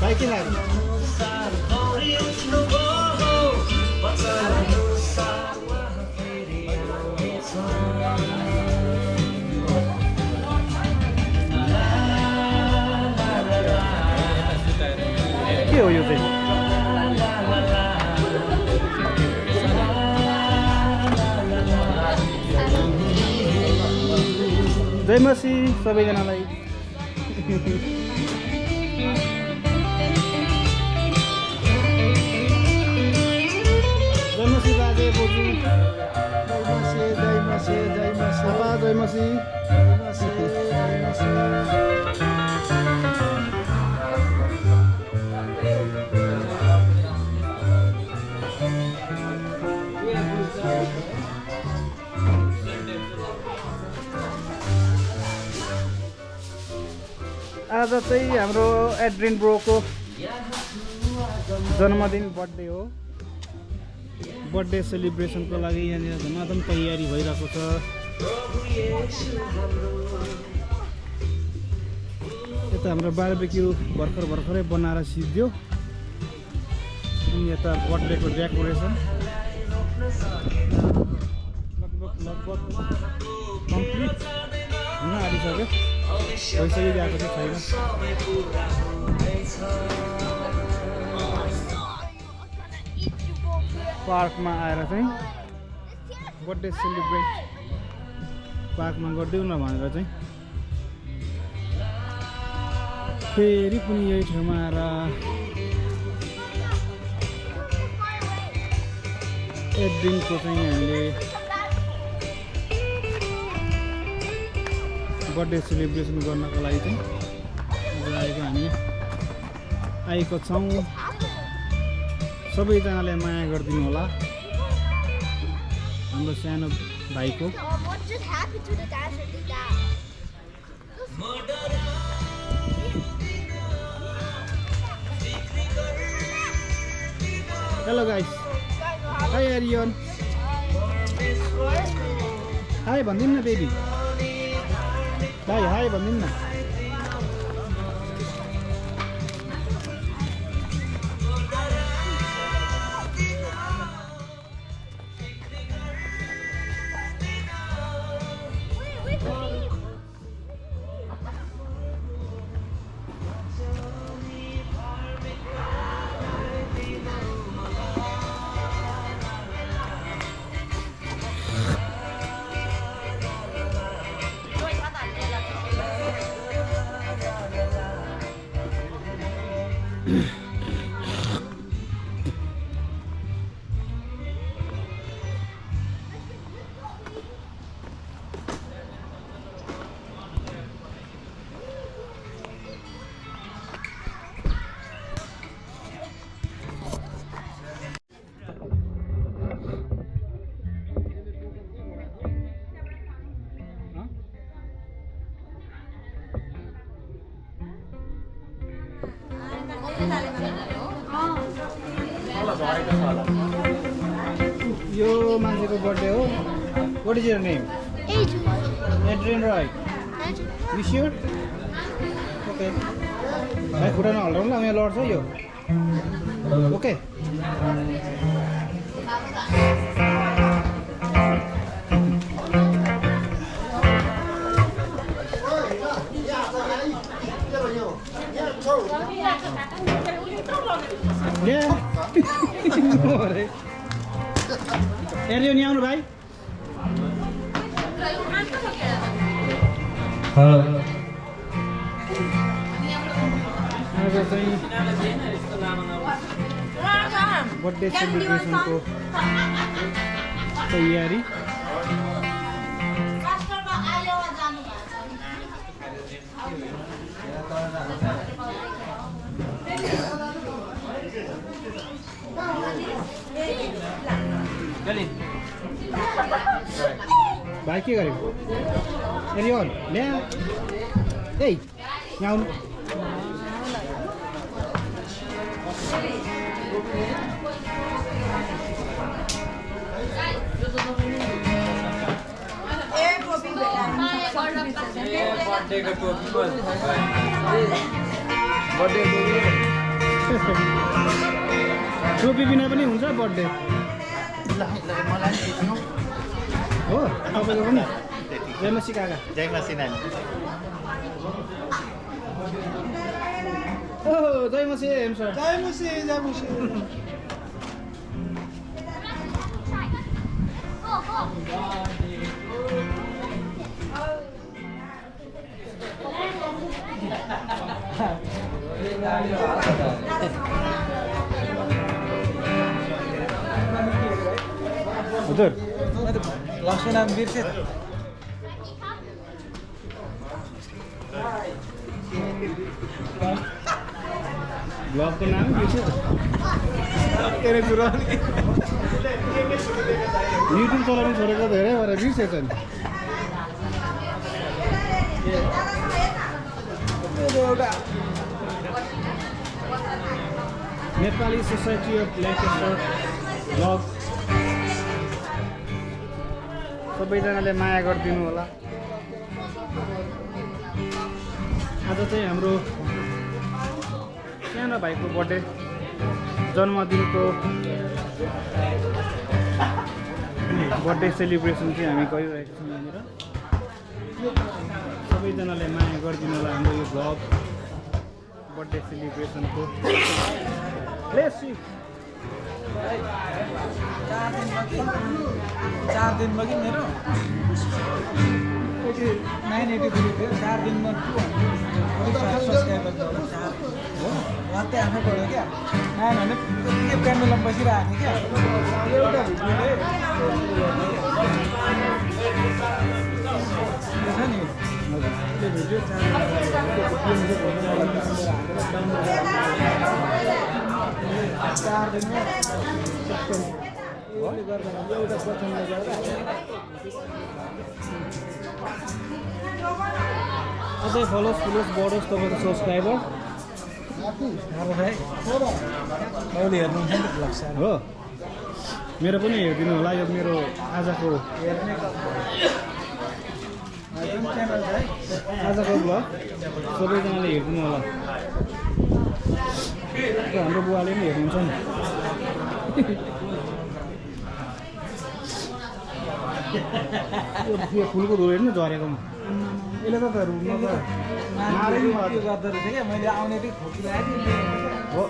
भाइ के लाग्यो के हो यो चाहिँ जय मसी सबैजनालाई जय मसी बाजे बोजू जय मसी पापा जय मसी आज चाहिँ हाम्रो एड्रिन ब्रोको जन्मदिन बर्थडे हो बर्थडे सेलिब्रेसनको लागि यहाँनिर धमाधम तयारी भइरहेको छ यता हाम्रो बारबेक्यू भर्खरै बनाएर सिद्धियो अनि यता बर्थडेको डेकोरेसन लगभग कम्प्लिट हुन आँटिसक्यो भइसकिरहेको चाहिँ छैन पार्कमा आएर चाहिँ बर्थडे सेलिब्रेट पार्कमा गरिदेऊ न भनेर चाहिँ फेरि पनि यही ठाउँमा आएर एक दिनको चाहिँ हामीले बर्थडे सेलिब्रेसन गर्नको लागि चाहिँ हामी आएको छौँ सबैजनाले माया गरिदिनु होला हाम्रो सानो भाइको hello guys hi Aryan hi भनिदिनु न बेबी भाइ हाई भनिदिनु न यो मान्छेको बर्थडे हो what is your name Adrian Roy you sure okay भाइ खुट्टा नहल्लाउनु ल यहाँ लड्छ यो ओके एरियो नि आउनु भाइ आज चाहिँ बर्थडे सेलिब्रेसनको तयारी भाइ के गरेको एरियन ल्या ए यहाँ आउनु बर्थडे टोपी बिना पनि हुन्छ बर्थडे हो तपाईँको पनि जय मसी काका जय मसी नानी ओहो जय मसी हेम सर जय मसी जय मसी हजुर लक्ष्मी नाम बिर्से ब्लगको नाम बिर्स्यो तेरे कुरा युट्युब चलाउनु छोडेको धेरै भएर बिर्सेछ नि एउटा Nepali society of lacklustre blog सबैजनाले माया गरिदिनु होला आज चाहिँ हाम्रो सानो भाइको बर्थडे जन्मदिनको बर्थडे सेलिब्रेसन चाहिँ हामी गरिरहेको छौँ यहाँनिर सबैजनाले माया गरिदिनु होला हाम्रो यो भ्लग बर्थडे सेलिब्रेसनको चार दिनमा कि मेरो 983 थियो 4 दिनमा 200 सब्सक्राइबर थियो 4 हो वास्तै आफै पढ्यो क्या 900 के पेन्डुलम बसिरहेको थियो क्या एउटा भिडियोले छ नि त्यो भिडियो 4 दिनमा एउटा प्रथमले गर्दा अझै फलोस् फुलोस् बढोस् तपाईँको सब्सक्राइबर अब भाइ मैले हेर्नुहुन्छ नि त ब्लग हो मेरो पनि हेरिदिनु होला यो मेरो आजको हेर्ने च्यानल छ है आजको ब्लग सबैजनाले हेरिदिनु होला हाम्रो बुवाले पनि हेर्नुहुन्छ नि यो फुलको धुलो हेर्नु झरेकोमा यसले त रुममा त त्यो गर्दो रहेछ क्या मैले आउने चाहिँ खोकिरहेको थिएँ हो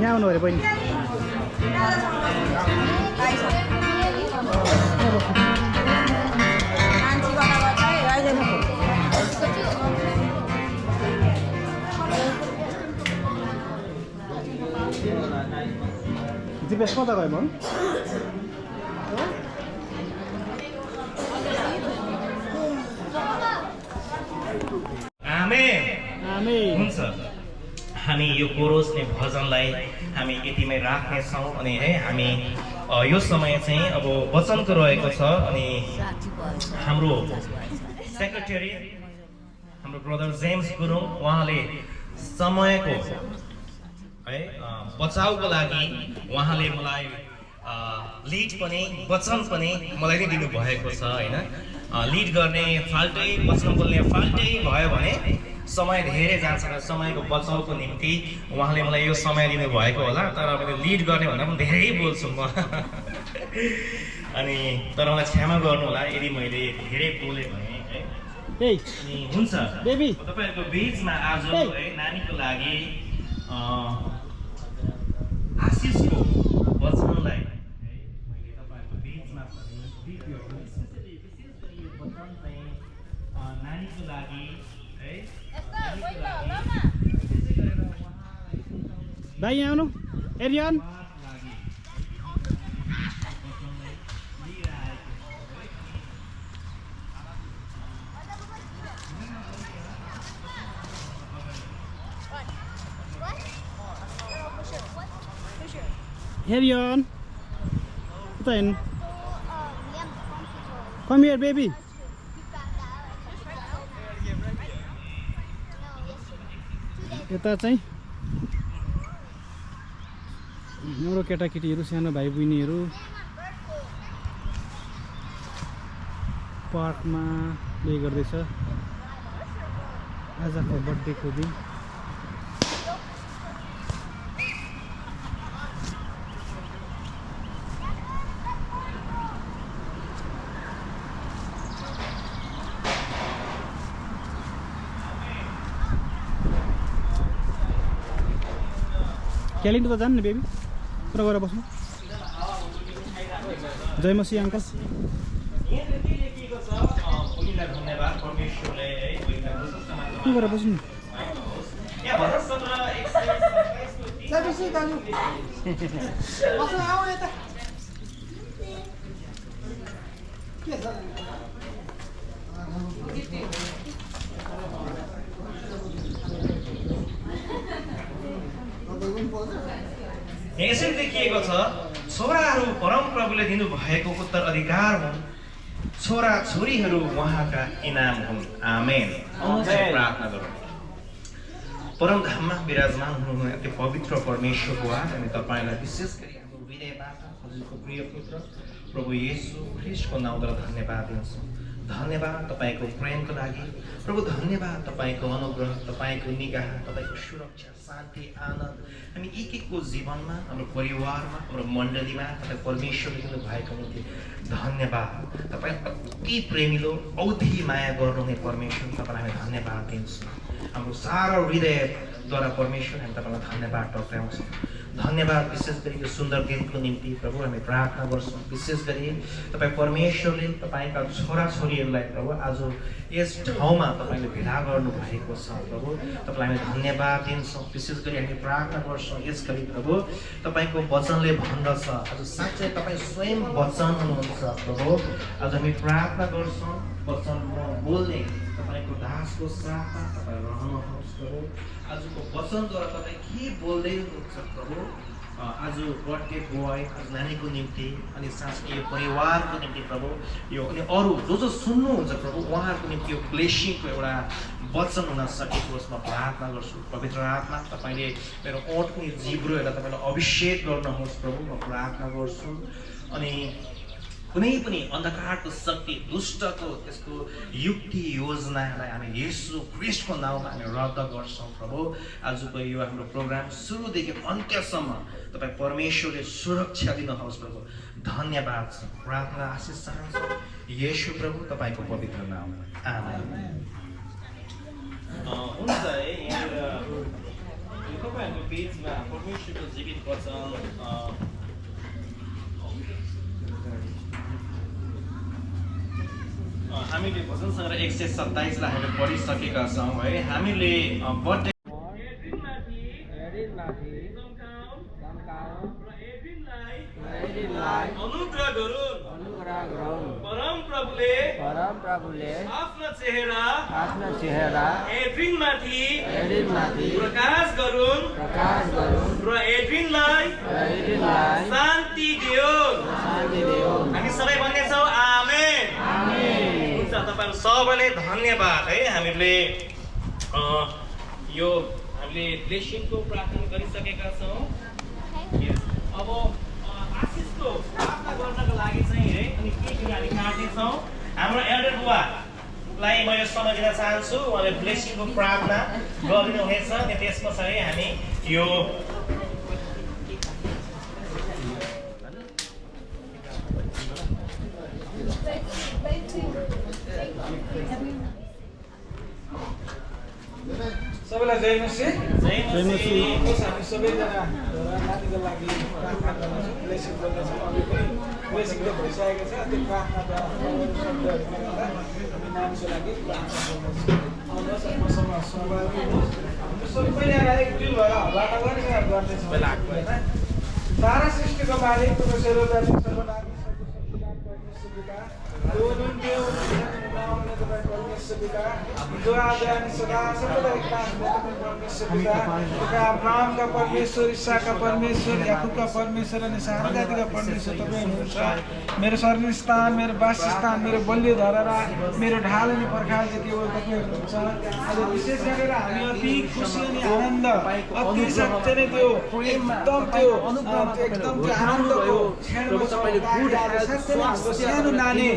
यहाँ आउनु अरे बहिनी जिपेस कता गयो भन हुन्छ हामी यो कोरोसने भजनलाई हामी यतिमै राख्नेछौँ अनि है हामी यो समय चाहिँ अब वचनको रहेको छ अनि हाम्रो सेक्रेटरी हाम्रो ब्रदर जेम्स गुरुङ उहाँले समयको है बचाउको लागि उहाँले मलाई लिड पनि वचन पनि मलाई नै दिनुभएको छ होइन लिड गर्ने फाल्टै वचन बोल्ने फाल्टै भयो भने समय धेरै जान्छ र समयको बचाउको निम्ति उहाँले मलाई यो समय दिनुभएको होला तर मैले लिड गर्ने भन्दा पनि धेरै बोल्छु म अनि तर मलाई क्षमा गर्नु होला यदि मैले धेरै बोलेँ भने है अनि हुन्छ बेबी तपाईँहरूको बिचमा आज है नानीको लागि आशिषको वचनलाई मैले तपाईँहरूको बिचमा नानीको लागि है भाइ यहाँ आउनु Ariane Herion, then come here, baby. यता चाहिँ हाम्रो केटाकेटीहरू सानो भाइ बहिनीहरू पार्कमा प्ले गर्दैछ आजको बर्थडेको दिन। क्यालिन्टो त जानु नि बेबी, कुरा गरेर बस्नु। जय मसी अङ्कल। के गरेर बस्नु यसरी देखिएको छ, छोराहरू परमप्रभुले दिनुभएको उत्तराधिकार हुन्, छोरा छोरीहरू उहाँका इनाम हुन्। आमेन। प्रार्थना गरौँ। परम धाममा विराजमान हुनुहुने अति पवित्र परमेश्वरको अनि तपाईँलाई विशेष गरी हाम्रो हृदयबाट हजुरको प्रिय पुत्र प्रभु येशू ख्रीष्टको नाउँद्वारा धन्यवाद दिन्छौँ। धन्यवाद तपाईँको प्रेमको लागि प्रभु, धन्यवाद तपाईँको अनुग्रह, तपाईँको निगाह, तपाईँको सुरक्षा, शान्ति, आनन्द हामी एक एकको जीवनमा, हाम्रो परिवारमा, हाम्रो मण्डलीमा तपाईँ परमेश्वरले दिनुभएको निम्ति धन्यवाद। तपाईँ अति प्रेमिलो, औधी माया गर्नुहुने परमेश्वर, तपाईँलाई हामी धन्यवाद दिन्छौँ। हाम्रो सारा हृदयद्वारा परमेश्वर हामी तपाईँलाई धन्यवाद टक्राउँछौँ। धन्यवाद विशेष गरी यो सुन्दर दिनको निम्ति प्रभु हामी प्रार्थना गर्छौँ। विशेष गरी तपाईँ परमेश्वरले तपाईँका छोराछोरीहरूलाई प्रभु आज यस ठाउँमा तपाईँले भेला गर्नुभएको छ प्रभु, तपाईँलाई हामी धन्यवाद दिन्छौँ। विशेष गरी हामी प्रार्थना गर्छौँ यस गरी प्रभु, तपाईँको वचनले भन्दछ, आज साँच्चै तपाईँ स्वयं वचन हुनुहुन्छ प्रभु। आज हामी प्रार्थना गर्छौँ वचन बोल्ने तपाईँको दासको साथमा तपाईँ रहनुहोस् प्रभु। आजको वचनद्वारा तपाईँ के बोल्दै हुनुहुन्छ प्रभु। आज बर्थडे बोय, आज नानीको निम्ति अनि साँच्चै यो परिवारको निम्ति प्रभु, यो अनि अरू जो सुन्नुहुन्छ प्रभु उहाँहरूको निम्ति यो ब्लेसिङको एउटा वचन हुन सकेको होस्। म प्रार्थना गर्छु पवित्र आत्मा तपाईँले मेरो ओठको जिब्रोहरूलाई तपाईँलाई अभिषेक गर्नुहोस् प्रभु, म प्रार्थना गर्छु। अनि कुनै पनि अन्धकारको शक्ति, दुष्टको त्यसको युक्ति योजनालाई हामी येशू ख्रीष्टको नाउँमा हामी रद्द गर्छौँ प्रभु। आजको यो हाम्रो प्रोग्राम सुरुदेखि अन्त्यसम्म तपाईँ परमेश्वरले सुरक्षा दिनुहोस् प्रभु। धन्यवाद छ, प्रार्थना आशिष चाहन्छौँ येशू प्रभु तपाईँको पवित्र नाममा। आमेन। हुन्छ है, यहाँनिर तपाईँहरूको पेजमा परमेश्वरको जीवित वचन हामीले भजन सङ्ग्रह 127 लाई हामीले पढिसकेका छौँ है। हामीले बर्थडे अनुग्रह गरून्। परम प्रभुले आफ्नो चेहरा एड्रिनमाथि प्रकाश गरून् र एड्रिनलाई शान्ति दियोस्। हामी सबै भन्नेछौँ आमेन। हुन्छ, तपाईँहरू सबैले धन्यवाद है। हामीले ब्लेसिङको प्रार्थना गरिसकेका छौँ। अब आशिषको प्रार्थना गर्नको लागि चाहिँ है अनि के हामी काट्नेछौँ। हाम्रो एल्डर बुवालाई म यो समय दिन चाहन्छु, उहाँले ब्लेसिङको प्रार्थना गरिदिनुहुनेछ। अनि त्यस पछाडि हामी यो सबैलाई जय मसी। जय मसी। हामी सबैजना नानीको लागि प्रार्थना गर्छौँ, ब्लेसिङ गर्नेछौँ। अघि पनि ब्लेसिङ त भइसकेको छ, त्यो प्रार्थनाद्वारा हामी नानीको लागि प्रार्थना गर्नेछौँ। आउनुहोस् मसँग सहभागी हुनुहोस्। हामी सबैजना एकजुट भएर हल्ला नगरी गर्नेछौँ होइन। तारा सृष्टिको मालिक सर्वदानी सर्वनामी सर्वशक्तिमान परमेश्वर पिता, आउने तपाईँ परमेश्वर पिता जो आज हामी सदा सबैलाई काममा तपाईँ परमेश्वर पिता तपाईँ अब्राहमका परमेश्वर इसाकका परमेश्वर याकुबका परमेश्वर अनि सारजातिका परमेश्वर तपाईँ हुनुहुन्छ मेरो शरणस्थान मेरो वासस्थान मेरो बलियो धरहरा मेरो ढाल अनि पर्खाल चाहिँ केवल तपाईँ हुनुहुन्छ आज विशेष गरेर हामी अति खुसी अनि आनन्द अति साँच्चै नै त्यो एकदम त्यो आनन्दको क्षणमा छौँ। सानो नानी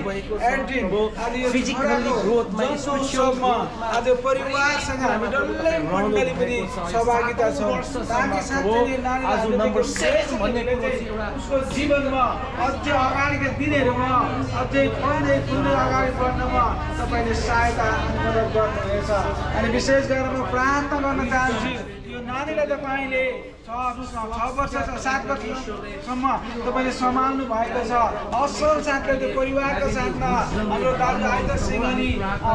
एड्रिन आज यो फिजिकली ग्रोथमा उत्सवमा आज परिवारसँग हामी डल्लै मण्डली पनि सहभागिता छौँ ताकि साँच्चै नानीलाई उसको जीवनमा अझै अगाडिका दिनहरूमा अझै पढ्दै फुल्दै अगाडि बढ्नमा तपाईँले सहायता मद्दत गर्नुहुनेछ अनि विशेष गरेर म प्रार्थना गर्न चाहन्छु यो नानीलाई तपाईँले 6 वर्ष 7 वर्षसम्म तपाईँले सम्हाल्नु भएको छ असल साथले त्यो परिवारको साथमा हाम्रो दाजु आइदर सिंह अनि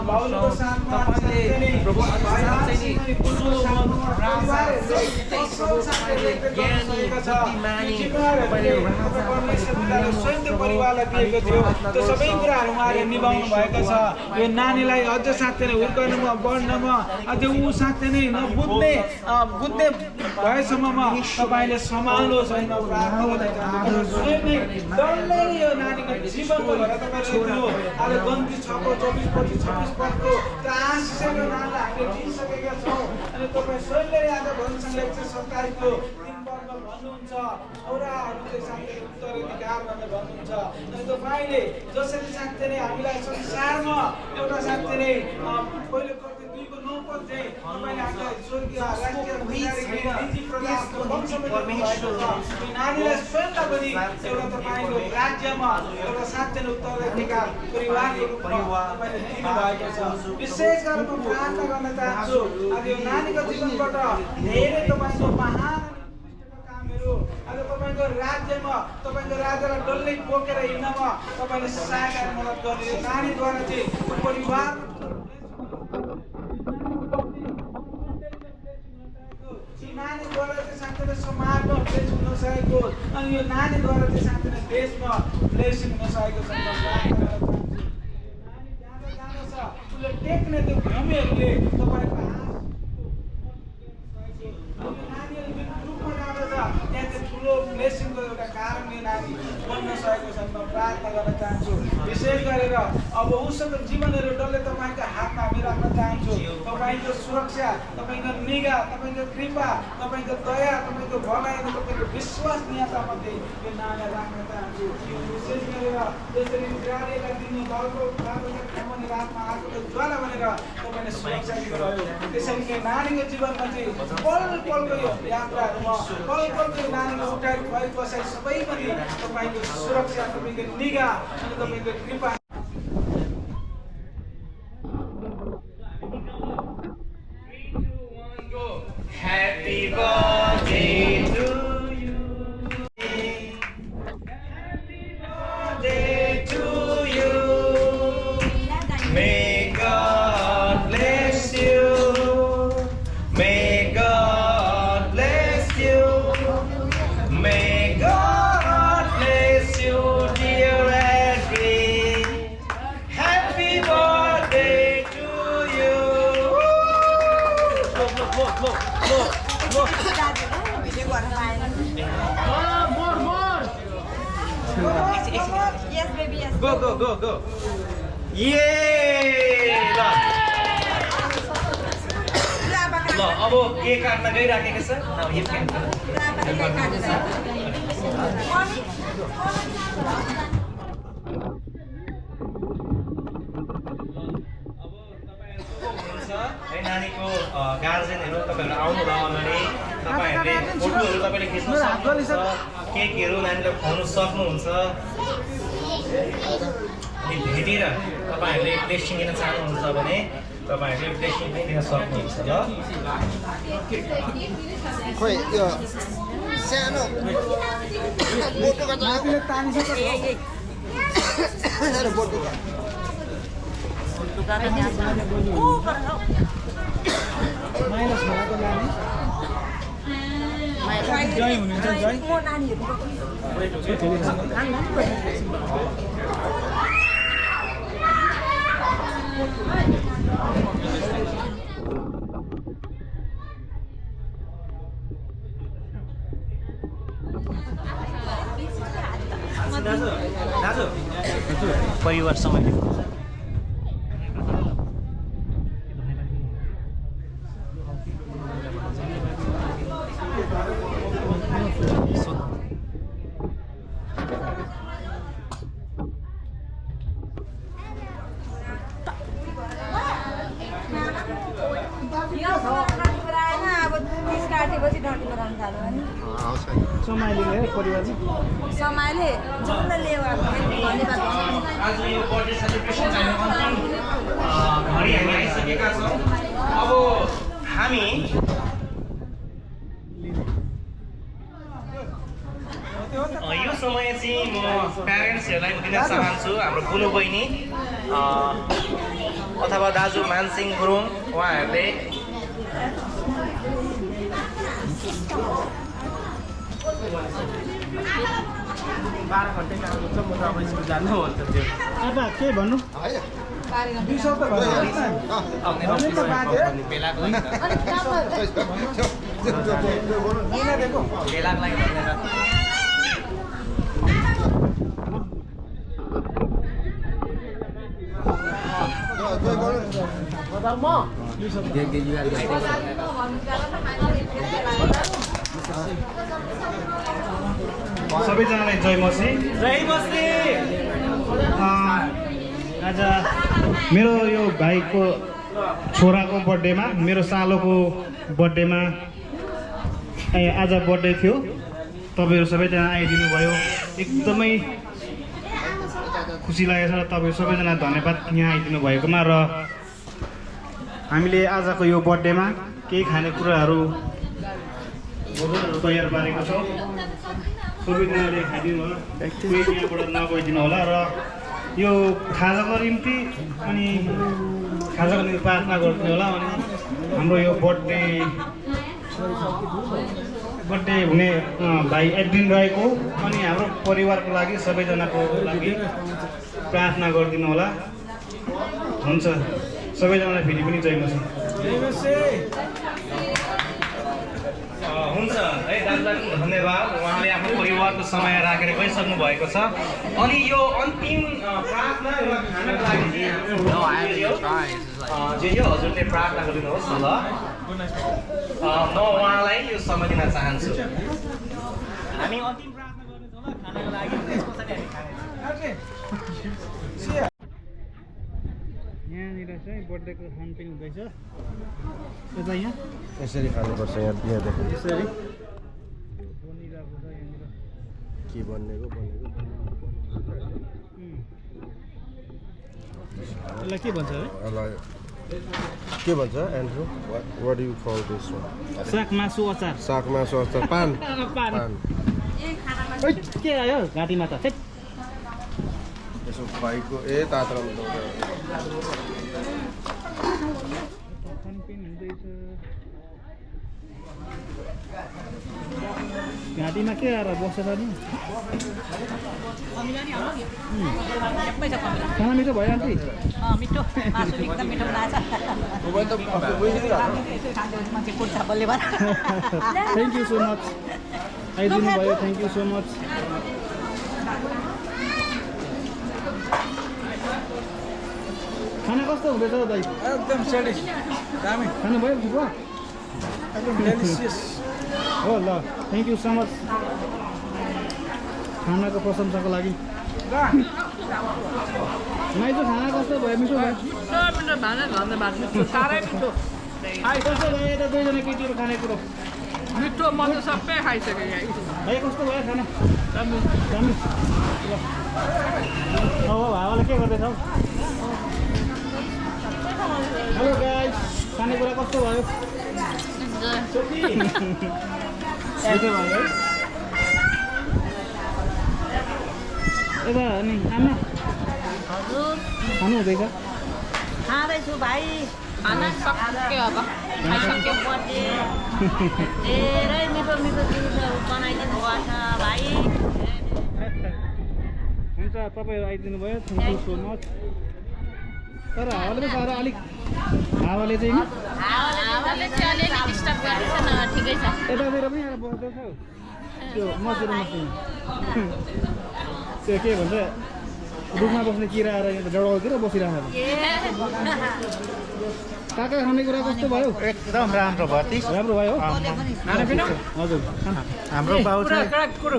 भाउजूको साथमा परिवारलाई दिएको थियो त्यो सबै कुराहरू उहाँले निभाउनु भएको छ यो नानीलाई अझ साथै नै हुर्कनुमा बढ्नमा अझै ऊ साथै नै नबुझ्ने बुझ्ने भएसम्ममा तपाईले सम्हाल्नुहोस् होइन डल्लै यो नानीको जीवनको भएर तपाईँले आज गन्ती 6:24-25-26 पदको आशिषको नामलाई हामीले दिइसकेका छौँ अनि तपाईँ स्वयंले आज भन्नुहुन्छ 127 को 3 वर्गमा भन्नुहुन्छ औराहरू चाहिँ साथै उत्तराधिकार भनेर भन्नुहुन्छ अनि तपाईँले जसरी साथै नै हामीलाई संसारमा एउटा साथै नै पहिलो 2 को 9 पद चाहिँ तपाईँले हामीलाई स्वर्गीय नानीलाई स्वयंलाई पनि एउटा तपाईँको राज्यमा एउटा साथै उत्तराधिकार परिवारको रूपमा तपाईँले दिनुभएको छ विशेष गरेर म प्रार्थना गर्न चाहन्छु आज यो नानीको जीवनबाट धेरै तपाईँको महान आज तपाईँको राज्यमा तपाईँको राज्यलाई डल्लै बोकेर हिँड्नमा तपाईँले सहायता मद्दत गर्ने नानीद्वारा चाहिँ परिवार नानीद्वारा चाहिँ साथै समाजमा ब्लेसिङ हुन सकेको अनि यो नानीद्वारा चाहिँ साथै देशमा ब्लेसिङ हुन सकेको छ नानी जाँदा छ उसले टेक्ने त्यो भूमिहरूले तपाईँको नानीहरू जुन रूपमा जाँदछ त्यहाँ चाहिँ ठुलो ब्लेसिङको एउटा कारण यो नानी बन्न सकेको छ म प्रार्थना गर्न चाहन्छु विशेष गरेर अब उसको जीवनहरू डल्लै तपाईँको हातमा हामी राख्न चाहन्छु तपाईँको सुरक्षा तपाईँको निगा तपाईँको कृपा तपाईँको दया तपाईँको भलाइ अनि तपाईँको विश्वसनीयतामध्ये यो नानीलाई राख्न चाहन्छु विशेष गरेर जसरी इजरायललाई दिनु दलको भने रातमा आएको ज्वाला भनेर तपाईँले सुरक्षा दिनुभयो त्यसरी नै नानीको जीवनमा चाहिँ पल पलको यो यात्राहरूमा पल पलको नानीको उठाइ भई बसाइ सबै पनि तपाईँको सुरक्षा तपाईँको निगा अनि तपाईँको कृपा Happy birthday to you. Happy birthday to you. May God bless you. May God bless you. May God bless you, dear Edwin. Happy birthday to you. Look. More. Yes, baby, yes. Go. Yay! ल अब cake काट्न गइराखेको छ यो cake है नानीको गार्जेनहरू तपाईँहरू आउनुभयो भने तपाईँहरूले फोटोहरू तपाईँले खिच्न सक्नुहुन्छ केकहरू नानीलाई खुवाउनु सक्नुहुन्छ अनि भेटेर तपाईँहरूले ब्लेसिङ दिन चाहनुहुन्छ भने तपाईँहरूले ब्लेसिङ पनि दिन सक्नुहुन्छ ल खोइ यो सानो बोटुको सानो बोटुको माइनस भएको नानी जय हुनुहुन्छ जय परिवार समय समाइले परिवारमा समाले जुन धन्यवाद आज यो बर्थडे सेलिब्रेसन चाहिँ अन्तिम घडी हामी आइसकेका छौँ। अब हामी यो समय चाहिँ म प्यारेन्ट्सहरूलाई दिन चाहन्छु। हाम्रो बुनु बहिनी अथवा दाजु मानसिंह गुरुङ उहाँहरूले अब के भन्नु दुई शब्द सबैजनालाई जय मसी। आज मेरो यो भाइको छोराको बर्थडेमा मेरो सालोको बर्थडेमा आज बर्थडे थियो। तपाईँहरू सबैजना आइदिनु भयो, एकदमै खुसी लागेको छ। तपाईँहरू सबैजना धन्यवाद यहाँ आइदिनु भएकोमा। र हामीले आजको यो बर्थडेमा केही खानेकुराहरू तयार पारेको छौँ। सबैजनाले खाइदिनु होला, कोही यहाँबाट नगइदिनु होला। र यो खाजाको निम्ति अनि खाजाको निम्ति प्रार्थना गरिदिनु होला। अनि हाम्रो यो बर्थडे हुने भाइ एड्रिन रहेको अनि हाम्रो परिवारको लागि सबैजनाको लागि प्रार्थना गरिदिनु होला। हुन्छ, सबैजनालाई फेरि पनि जय मसी। हुन्छ है दाजुलाई पनि धन्यवाद। उहाँले आफ्नो परिवारको समय राखेर गइसक्नु भएको छ। अनि यो अन्तिम प्रार्थना र खानाको लागि जे यो हजुरले प्रार्थना गरिदिनुहोस् न ल। म उहाँलाई यो समय दिन चाहन्छु। हामी अन्तिम प्रार्थना गर्नेछौँ ल खानाको लागि, त्यस पछाडि हामी खानेछौँ। यहाँनिर चाहिँ बर्थडेको खानपिन हुँदैछ। यता यहाँ यसरी खानुपर्छ। यहाँदेखि यसरी बनिरहेको छ। यहाँनिर के बनेको यसलाई के भन्छ अरे? के भन्छ Andrew? What you call this one? साग मासु अचार। साग मासु अचार पान। के आयो घाँटीमा त? यसो खुवाइको तात्रमा खानपिन हुँदैछ। घाँटीमा के आएर बसेर नि? खाना मिठो भयो आन्टी? मिठो मासु एकदम मिठो बनाएछ। थ्याङ्क यू सो मच, आइदिनु भयो। Thank you so much. खाना कस्तो हुँदैछ दाइ? एकदम सेडिस दामी खानु भयो ठिक भयो? एकदम डेलिसियस। हो ल, थ्याङ्क यू सो मच खानाको प्रशंसाको लागि। माइजो खाना कस्तो भयो? मिठो भयो? कस्तो भयो यता दुईजना केटीहरू खाने कुरो? मिठो म त सबै खाइसकेँ यहाँ। भाइ कस्तो भयो खाना? राम्रो राम्रो। ल हो भावाले के गर्दैछौ? हेलो गाइस, खानेकुरा कस्तो भयो? मिठो भयो है? यता अनि आमा हजुर खानु हुँदैछ? खाँदैछु भाइ। खाना सक्यो अब खाइसक्यो। बर्थडे धेरै मिठो मिठो चिजहरू बनाइदिनु भएको छ भाइ। हुन्छ, तपाईँहरू आइदिनु भयो, थ्याङ्क यू सो मच। तर हावाले पो साह्रो अलिक हावाले चाहिँ नि हावाले चाहिँ अलिअलि डिस्टर्ब गर्दैछ न ठिकै छ यतातिर पनि आएर बस्दैछ हौ त्यो मजुर मसिन त्यो के भन्छ रुखमा बस्ने किरा आएर यहाँ जडाउतिर बसिरहेको काका खानेकुरा कस्तो भयो एकदम राम्रो भयो ती राम्रो भयो खानापिना हजुर हाम्रो बाउ चाहिँ कुरो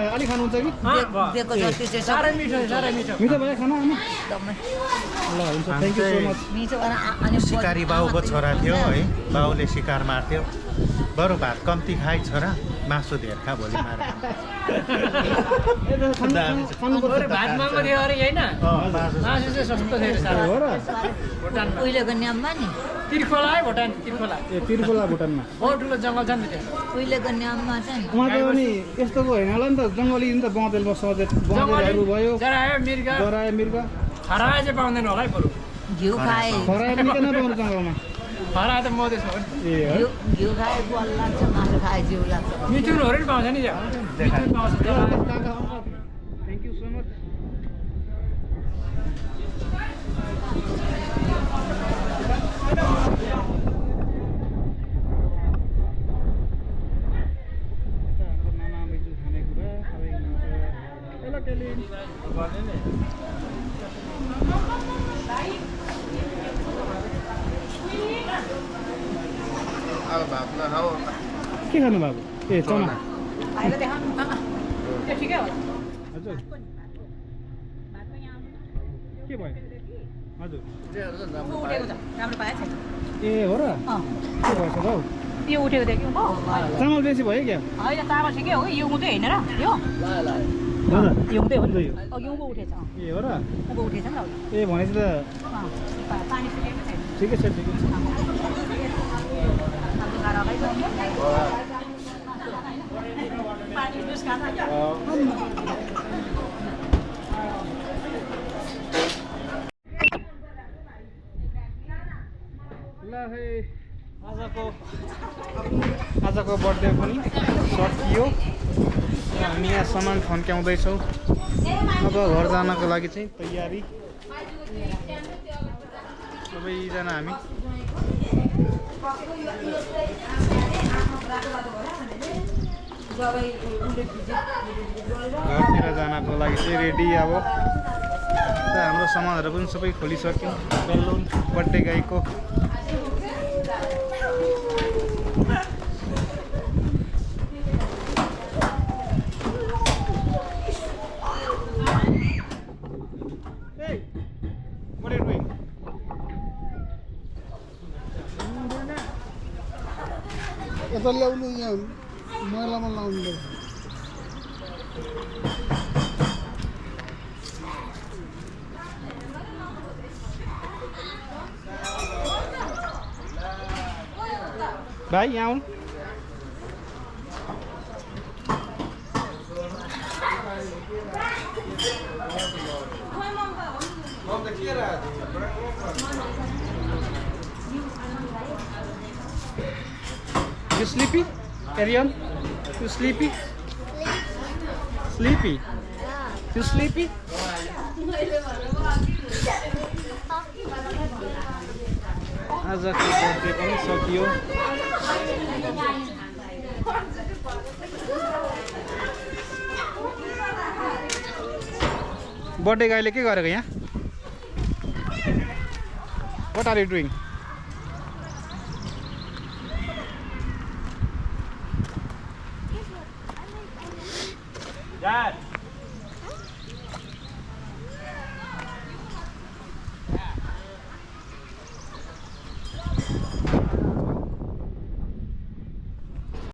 अलिक खानुहुन्छ कि दिएको जति चाहिँ साह्रै मिठो साह्रै मिठो मिठो भयो खाना आमा एकदमै ल हुन्छ थ्याङ्क यू सो मच मिठो अनि सिकारी बाउको छोरा थियो है बाउले शिकार मार्थ्यो बरु भात कम्ती खाइ छोरा मासु धेर खा भोलि मार खानुपर्छ भात माग्नु थियो अरे होइन मासु चाहिँ सस्तो थियो साह्रो हो र भुटानमा उहिलेको नियममा नि तिर्खोला है भुटान तिर्खोला ए तिर्खोला भुटानमा बहुत ठुलो जङ्गल छ नि त्यहाँ उहिलेको नियममा चाहिँ उहाँ त अनि यस्तोको होइन होला नि त जङ्गली नि त बँदेल बँदेलहरू भयो जरायो मिर्गा गरायो मृग खरायो चाहिँ पाउँदैन होला है बरु घिउ खाए खरायो पनि किन पाउनु जङ्गलमा खरायो त मधेसमा हो नि ए है घिउ खाए बल लाग्छ मासु खाए जिउ लाग्छ मिथुनहरू नि पाउँछ नि त्यहाँ मिथुन पाउँछ थ्याङ्क यू सो मच के खानु बाबु ए चना ठिकै हो हजुर के भयो हजुर ए हो र के भएछ त हौ यो उठेको थियो कि चामल बेसी भयो क्या होइन चामल ठिकै हो यो हुँदै होइन र यो हो र यो हुँदै हो नि यो युङको उठेछ ए हो र उँभो उठेछ नि त ए भनेपछि त पानी सुकेको छैन ठिकै छ ठिकै छ ल है आजको बर्थडे पनि सकियो हामी यहाँ सामान थन्क्याउँदैछौँ अब घर जानको लागि चाहिँ तयारी सबैजना हामी घरतिर जानको लागि चाहिँ रेडी अब हाम्रो सामानहरू पनि सबै खोलिसक्यौँ बल्लोन बर्थडे गाईको What are you doing? यता ल्याउनु यहाँ मैलामा लाउनु भाइ यहाँ आउनु You sleepy? Arion? You sleepy? Sleepy? You sleepy? आजको बर्थडे पनि सकियो बर्थडे गाईले के गरेको यहाँ What are you doing? Dad